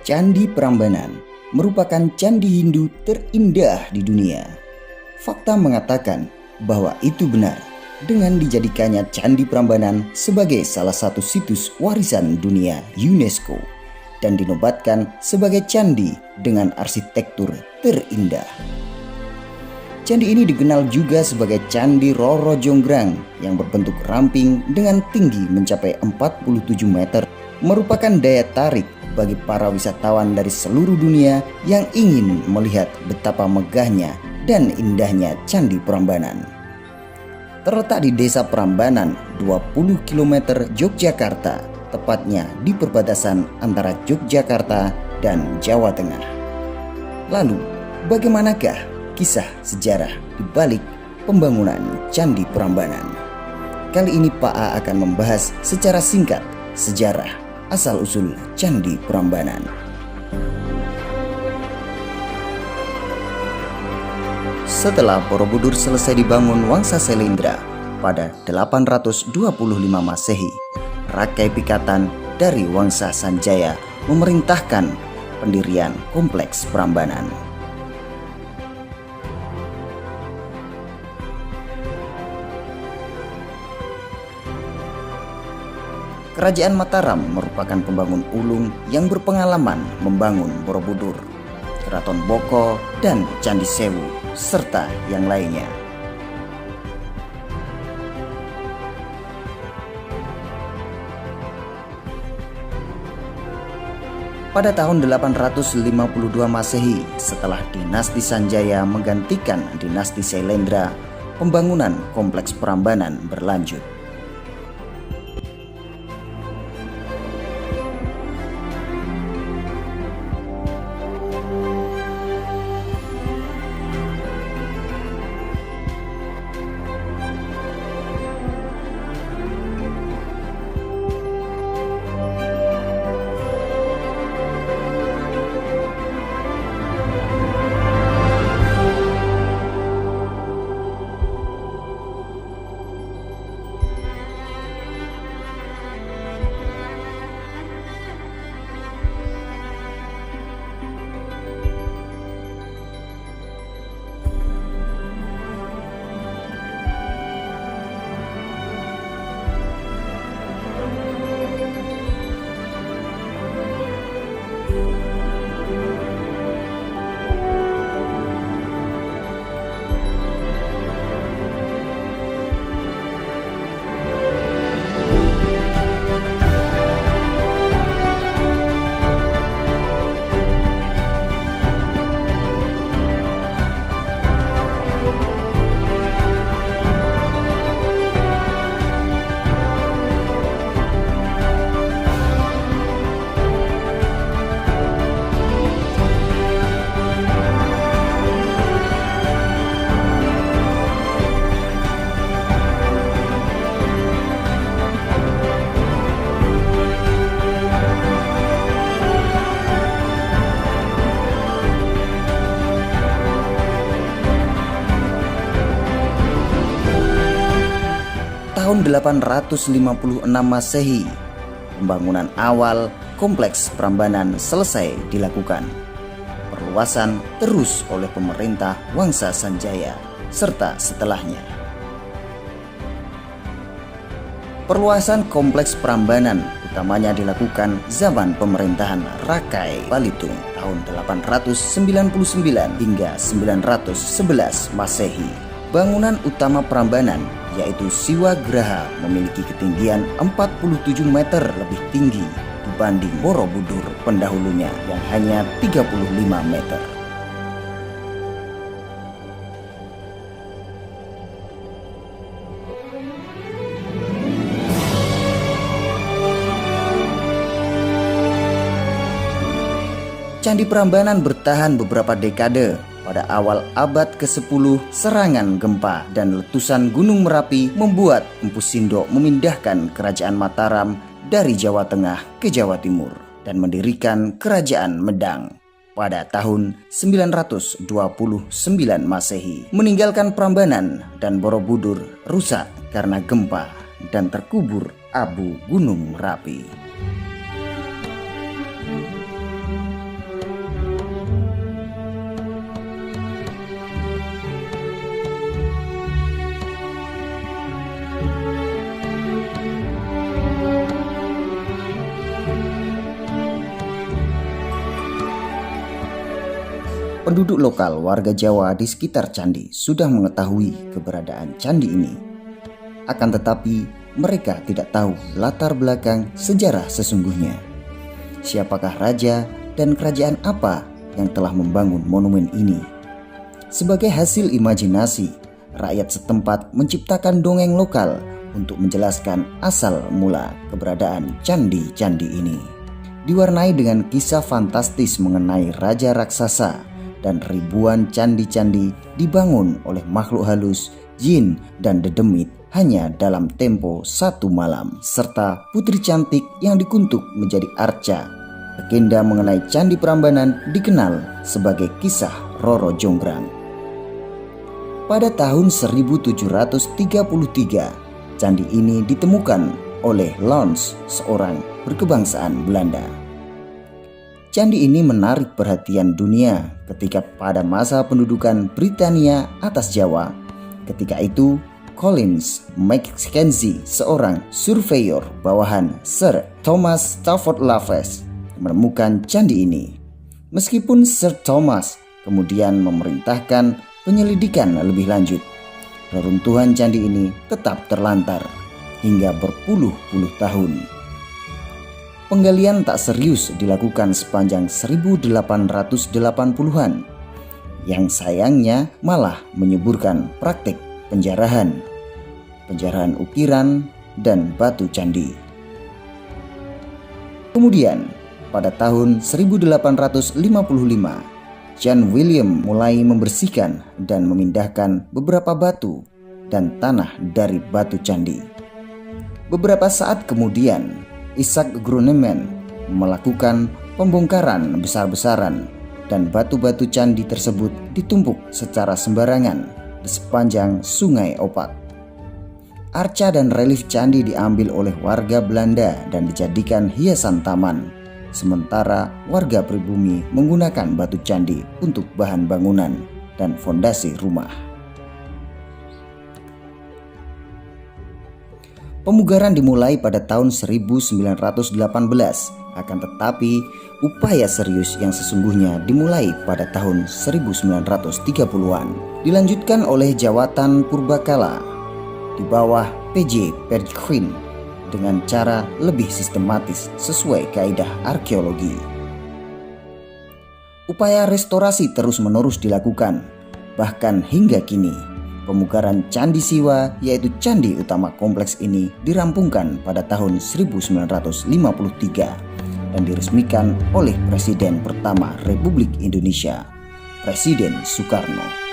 Candi Prambanan merupakan candi Hindu terindah di dunia. Fakta mengatakan bahwa itu benar dengan dijadikannya Candi Prambanan sebagai salah satu situs warisan dunia UNESCO dan dinobatkan sebagai candi dengan arsitektur terindah. Candi ini dikenal juga sebagai Candi Roro Jonggrang yang berbentuk ramping dengan tinggi mencapai 47 meter, merupakan daya tarik bagi para wisatawan dari seluruh dunia yang ingin melihat betapa megahnya dan indahnya Candi Prambanan. Terletak di Desa Prambanan, 20 km Yogyakarta, tepatnya di perbatasan antara Yogyakarta dan Jawa Tengah. Lalu, bagaimanakah kisah sejarah di balik pembangunan Candi Prambanan? Kali ini Pak A akan membahas secara singkat sejarah asal-usul Candi Prambanan. Setelah Borobudur selesai dibangun Wangsa Selendra pada 825 Masehi, Rakai Pikatan dari Wangsa Sanjaya memerintahkan pendirian Kompleks Prambanan. Kerajaan Mataram merupakan pembangun ulung yang berpengalaman membangun Borobudur, Keraton Boko, dan Candi Sewu, serta yang lainnya. Pada tahun 852 Masehi, setelah dinasti Sanjaya menggantikan dinasti Selendra, pembangunan Kompleks Prambanan berlanjut. Tahun 856 Masehi, pembangunan awal Kompleks Prambanan selesai dilakukan. Perluasan terus oleh pemerintah Wangsa Sanjaya serta setelahnya. Perluasan Kompleks Prambanan utamanya dilakukan zaman pemerintahan Rakai Balitung tahun 899 hingga 911 Masehi. Bangunan utama Prambanan yaitu Siwa Graha memiliki ketinggian 47 meter lebih tinggi dibanding Borobudur pendahulunya yang hanya 35 meter. Candi Prambanan bertahan beberapa dekade. Pada awal abad ke-10, serangan gempa dan letusan Gunung Merapi membuat Empu Sindok memindahkan Kerajaan Mataram dari Jawa Tengah ke Jawa Timur dan mendirikan Kerajaan Medang pada tahun 929 Masehi, meninggalkan Prambanan dan Borobudur rusak karena gempa dan terkubur abu Gunung Merapi. penduduk lokal warga Jawa di sekitar candi sudah mengetahui keberadaan candi ini. Akan tetapi mereka tidak tahu latar belakang sejarah sesungguhnya. Siapakah raja dan kerajaan apa yang telah membangun monumen ini? Sebagai hasil imajinasi, rakyat setempat menciptakan dongeng lokal untuk menjelaskan asal mula keberadaan candi-candi ini. Diwarnai dengan kisah fantastis mengenai raja raksasa dan ribuan candi-candi dibangun oleh makhluk halus, jin, dan dedemit hanya dalam tempo 1 malam, serta putri cantik yang dikuntuk menjadi arca. Legenda mengenai Candi Prambanan dikenal sebagai kisah Roro Jonggrang. Pada tahun 1733, candi ini ditemukan oleh Lons, seorang berkebangsaan Belanda. Candi ini menarik perhatian dunia ketika pada masa pendudukan Britania atas Jawa. Ketika itu, Collins Mackenzie, seorang surveyor bawahan Sir Thomas Stafford Raffles, menemukan candi ini. Meskipun Sir Thomas kemudian memerintahkan penyelidikan lebih lanjut, reruntuhan candi ini tetap terlantar hingga berpuluh-puluh tahun. Penggalian tak serius dilakukan sepanjang 1880-an, yang sayangnya malah menyuburkan praktik penjarahan ukiran dan batu candi. Kemudian pada tahun 1855, John William mulai membersihkan dan memindahkan beberapa batu dan tanah dari batu candi. Beberapa saat kemudian, Isaac Groneman melakukan pembongkaran besar-besaran dan batu-batu candi tersebut ditumpuk secara sembarangan di sepanjang Sungai Opak. Arca dan relief candi diambil oleh warga Belanda dan dijadikan hiasan taman, sementara warga pribumi menggunakan batu candi untuk bahan bangunan dan fondasi rumah. Pemugaran dimulai pada tahun 1918, akan tetapi upaya serius yang sesungguhnya dimulai pada tahun 1930-an. Dilanjutkan oleh Jawatan Purbakala di bawah P.J. Perquin dengan cara lebih sistematis sesuai kaidah arkeologi. Upaya restorasi terus-menerus dilakukan, bahkan hingga kini. Pemugaran Candi Siwa, yaitu candi utama kompleks ini, dirampungkan pada tahun 1953 dan diresmikan oleh Presiden pertama Republik Indonesia, Presiden Soekarno.